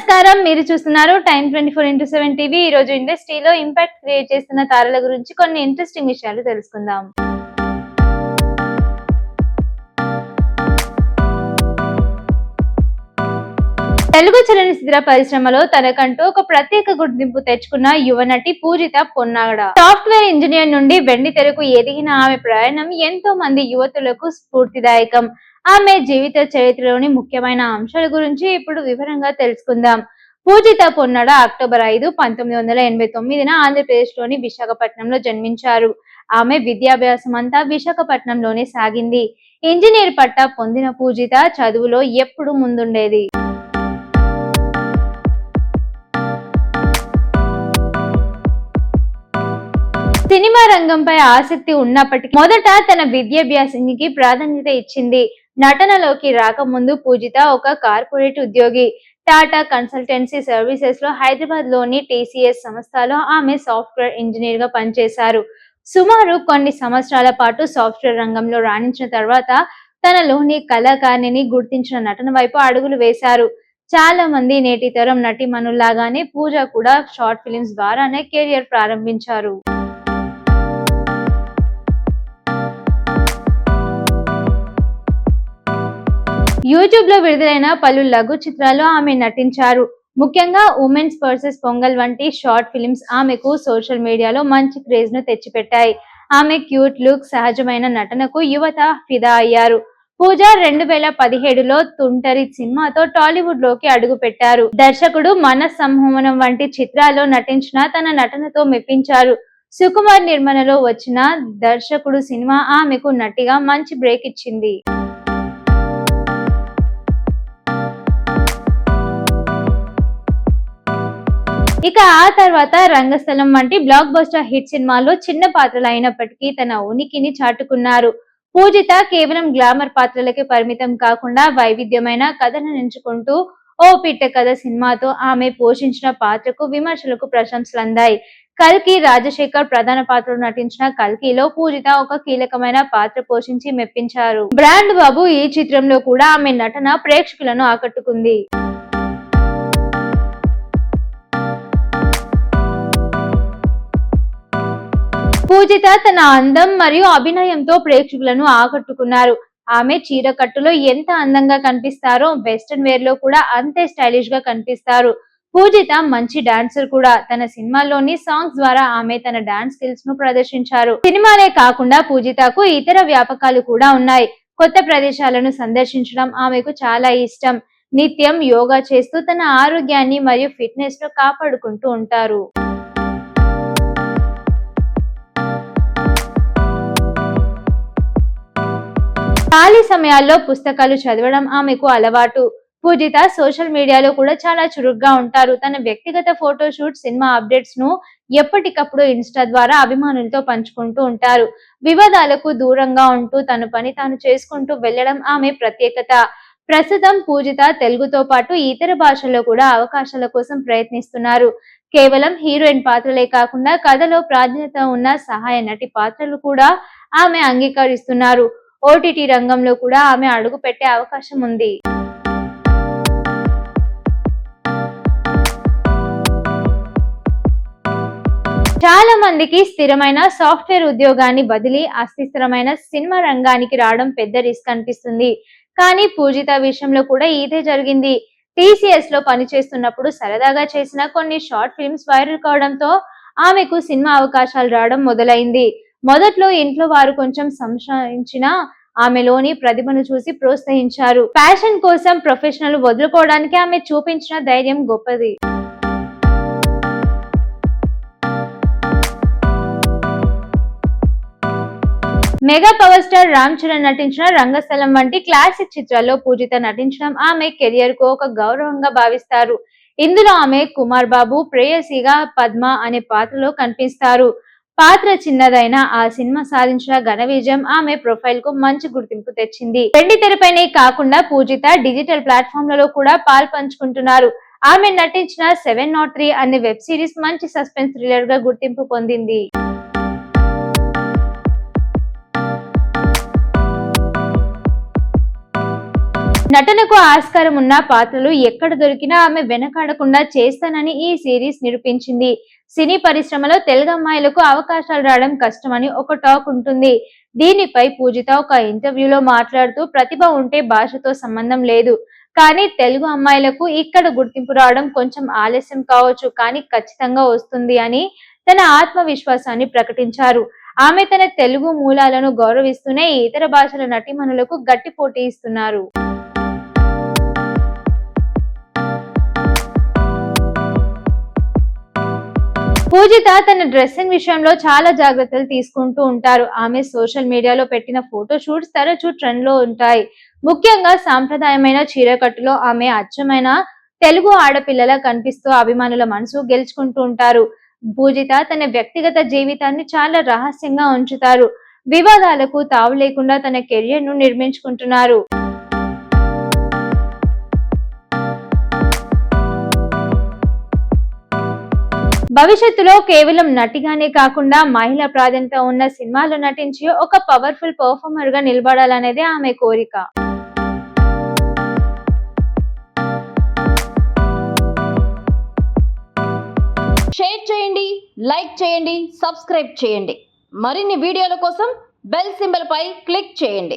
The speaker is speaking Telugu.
నమస్కారం, మీరు చూస్తున్నారు టైమ్ 24x7 టీవీ. ఈ రోజు ఇండస్ట్రీలో ఇంపాక్ట్ క్రియేట్ చేస్తున్న తారల గురించి కొన్ని ఇంట్రెస్టింగ్ విషయాలు తెలుసుకుందాం. తెలుగు చలనచిత్ర పరిశ్రమలో తనకంటూ ఒక ప్రత్యేక గుర్తింపు తెచ్చుకున్న యువ నటి పూజిత పొన్నాగడ. సాఫ్ట్వేర్ ఇంజనీర్ నుండి వెండి తెరకు ఎదిగిన ఆమె ప్రయాణం ఎంతో మంది యువతులకు స్ఫూర్తిదాయకం. ఆమె జీవిత చరిత్రలోని ముఖ్యమైన అంశాల గురించి ఇప్పుడు వివరంగా తెలుసుకుందాం. పూజిత పొన్నాడ అక్టోబర్ 5, 1989 ఆంధ్రప్రదేశ్ లోని విశాఖపట్నంలో జన్మించారు. ఆమె విద్యాభ్యాసం అంతా విశాఖపట్నంలోనే సాగింది. ఇంజనీర్ పట్టా పొందిన పూజిత చదువులో ఎప్పుడు ముందుండేది. సినిమా రంగంపై ఆసక్తి ఉన్నప్పటికీ మొదట తన విద్యాభ్యాసానికి ప్రాధాన్యత ఇచ్చింది. నటనలోకి రాకముందు పూజిత ఒక కార్పొరేట్ ఉద్యోగి. టాటా కన్సల్టెన్సీ సర్వీసెస్ లో హైదరాబాద్ లోని TCS సంస్థలో ఆమె సాఫ్ట్వేర్ ఇంజనీర్ గా పనిచేశారు. సుమారు కొన్ని సంవత్సరాల పాటు సాఫ్ట్వేర్ రంగంలో రాణించిన తర్వాత తనలోని కళాకారిణిని గుర్తించిన నటన వైపు అడుగులు వేశారు. చాలా మంది నేటి తరం నటీమణుల్లాగానే పూజ కూడా షార్ట్ ఫిలిమ్స్ ద్వారానే కెరియర్ ప్రారంభించారు. యూట్యూబ్ లో విడుదలైన పలు లఘు చిత్రాల్లో ఆమె నటించారు. ముఖ్యంగా ఉమెన్స్ వర్సెస్ పొంగల్ వంటి షార్ట్ ఫిలిమ్స్ ఆమెకు సోషల్ మీడియాలో మంచి క్రేజ్ ను తెచ్చిపెట్టాయి. ఆమె క్యూట్ లుక్, సహజమైన నటనకు యువత ఫిదా అయ్యారు. పూజ 2017లో తుంటరి సినిమాతో టాలీవుడ్ లోకి అడుగు పెట్టారు. దర్శకుడు మనస్ సంహోనం వంటి చిత్రాల్లో నటించిన తన నటనతో మెప్పించారు. సుకుమార్ నిర్మాణంలో వచ్చిన దర్శకుడు సినిమా ఆమెకు నటిగా మంచి బ్రేక్ ఇచ్చింది. ఇక ఆ తర్వాత రంగస్థలం వంటి బ్లాక్ బస్టర్ హిట్ సినిమాల్లో చిన్న పాత్రలు అయినప్పటికీ తన ఉనికిని చాటుకున్నారు. పూజిత కేవలం గ్లామర్ పాత్రలకే పరిమితం కాకుండా వైవిధ్యమైన కథలను ఎంచుకుంటూ ఓ పిట్ట కథ సినిమాతో ఆమె పోషించిన పాత్రకు విమర్శలకు ప్రశంసలు అందాయి. కల్కి రాజశేఖర్ ప్రధాన పాత్రలో నటించిన కల్కిలో పూజిత ఒక కీలకమైన పాత్ర పోషించి మెప్పించారు. బ్రాండ్ బాబు ఈ చిత్రంలో కూడా ఆమె నటన ప్రేక్షకులను ఆకట్టుకుంది. పూజిత తన అందం మరియు అభినయంతో ప్రేక్షకులను ఆకట్టుకున్నారు. ఆమె చీరకట్టులో ఎంత అందంగా కనిపిస్తారో వెస్టర్న్ వేర్ లో కూడా అంతే స్టైలిష్ గా కనిపిస్తారు. పూజిత మంచి డాన్సర్ కూడా. తన సినిమాల్లోని సాంగ్స్ ద్వారా ఆమె తన డాన్స్ స్కిల్స్ ను ప్రదర్శించారు. సినిమాలే కాకుండా పూజితకు ఇతర వ్యాపకాలు కూడా ఉన్నాయి. కొత్త ప్రదేశాలను సందర్శించడం ఆమెకు చాలా ఇష్టం. నిత్యం యోగా చేస్తూ తన ఆరోగ్యాన్ని మరియు ఫిట్నెస్ ను కాపాడుకుంటూ ఉంటారు. ఖాళీ సమయాల్లో పుస్తకాలు చదవడం ఆమెకు అలవాటు. పూజిత సోషల్ మీడియాలో కూడా చాలా చురుగ్గా ఉంటారు. తన వ్యక్తిగత ఫోటోషూట్, సినిమా అప్డేట్స్ ను ఎప్పటికప్పుడు ఇన్స్టా ద్వారా అభిమానులతో పంచుకుంటూ ఉంటారు. వివాదాలకు దూరంగా ఉంటూ తన పని తాను చేసుకుంటూ వెళ్లడం ఆమె ప్రత్యేకత. ప్రస్తుతం పూజిత తెలుగుతో పాటు ఇతర భాషల్లో కూడా అవకాశాల కోసం ప్రయత్నిస్తున్నారు. కేవలం హీరోయిన్ పాత్రలే కాకుండా కథలో ప్రాధాన్యత ఉన్న సహాయ నటి పాత్రలు కూడా ఆమె అంగీకరిస్తున్నారు. OTT రంగంలో కూడా ఆమె అడుగు పెట్టే అవకాశం ఉంది. చాలా మందికి స్థిరమైన సాఫ్ట్వేర్ ఉద్యోగాన్ని బదిలీ అస్థిరమైన సినిమా రంగానికి రావడం పెద్ద రిస్క్ అనిపిస్తుంది. కానీ పూజిత విషయంలో కూడా ఇదే జరిగింది. TCS లో పనిచేస్తున్నప్పుడు సరదాగా చేసిన కొన్ని షార్ట్ ఫిల్మ్స్ వైరల్ కావడంతో ఆమెకు సినిమా అవకాశాలు రావడం మొదలైంది. మొదట్లో ఇంట్లో వారు కొంచెం సంశయించినా ఆమెలోని ప్రతిభను చూసి ప్రోత్సహించారు. ప్యాషన్ కోసం ప్రొఫెషనల్ వదులుకోవడానికి ఆమె చూపించిన ధైర్యం గొప్పది. Mega power star Ram Charan నటించిన రంగస్థలం వంటి క్లాసిక్ చిత్రాల్లో పూజిత నటించడం ఆమె కెరియర్ కు ఒక గౌరవంగా భావిస్తారు. ఇందులో ఆమె కుమార్ బాబు ప్రేయసిగా పద్మ అనే పాత్రలో కనిపిస్తారు. పాత్ర చిన్నదైనా ఆ సినిమా సాధించిన ఘన విజయం ఆమె ప్రొఫైల్ కు మంచి గుర్తింపు తెచ్చింది. వెండి తెరపైనే కాకుండా పూజిత డిజిటల్ ప్లాట్ఫామ్లలో కూడా పాల్పంచుకుంటున్నారు. ఆమె నటించిన 703 అనే వెబ్ సిరీస్ మంచి సస్పెన్స్ థ్రిల్లర్ గా గుర్తింపు పొందింది. నటనకు ఆస్కారం ఉన్న పాత్రలు ఎక్కడ దొరికినా ఆమె వెనకాడకుండా చేస్తానని ఈ సిరీస్ నిరూపించింది. సినీ పరిశ్రమలో తెలుగు అమ్మాయిలకు అవకాశాలు రావడం కష్టమని ఒక టాక్ ఉంటుంది. దీనిపై పూజిత ఒక ఇంటర్వ్యూలో మాట్లాడుతూ ప్రతిభ ఉంటే భాషతో సంబంధం లేదు, కానీ తెలుగు అమ్మాయిలకు ఇక్కడ గుర్తింపు రావడం కొంచెం ఆలస్యం కావచ్చు, కానీ ఖచ్చితంగా వస్తుంది అని తన ఆత్మవిశ్వాసాన్ని ప్రకటించారు. ఆమె తన తెలుగు మూలాలను గౌరవిస్తూనే ఇతర భాషల నటీమణులకు గట్టి పోటీ ఇస్తున్నారు. పూజిత తన డ్రెస్సింగ్ విషయంలో చాలా జాగ్రత్తలు తీసుకుంటూ ఉంటారు. ఆమె సోషల్ మీడియాలో పెట్టిన ఫోటో షూట్స్ తరచూ ట్రెండ్ లో ఉంటాయి. ముఖ్యంగా సాంప్రదాయమైన చీరకట్టులో ఆమె అచ్చమైన తెలుగు ఆడపిల్లలా కనిపిస్తూ అభిమానుల మనసు గెలుచుకుంటూ ఉంటారు. పూజిత తన వ్యక్తిగత జీవితాన్ని చాలా రహస్యంగా ఉంచుతారు. వివాదాలకు తావు లేకుండా తన కెరియర్ ను నిర్మించుకుంటున్నారు. భవిష్యత్తులో కేవలం నటిగానే కాకుండా మహిళా ప్రాధాన్యత ఉన్న సినిమాలో నటించి ఒక పవర్ఫుల్ పర్ఫార్మర్ గా నిలబడాలనేదే ఆమె కోరిక. షేర్ చేయండి, లైక్ చేయండి, సబ్స్క్రైబ్ చేయండి. మరిన్ని వీడియోల కోసం బెల్ సింబల్ పై క్లిక్ చేయండి.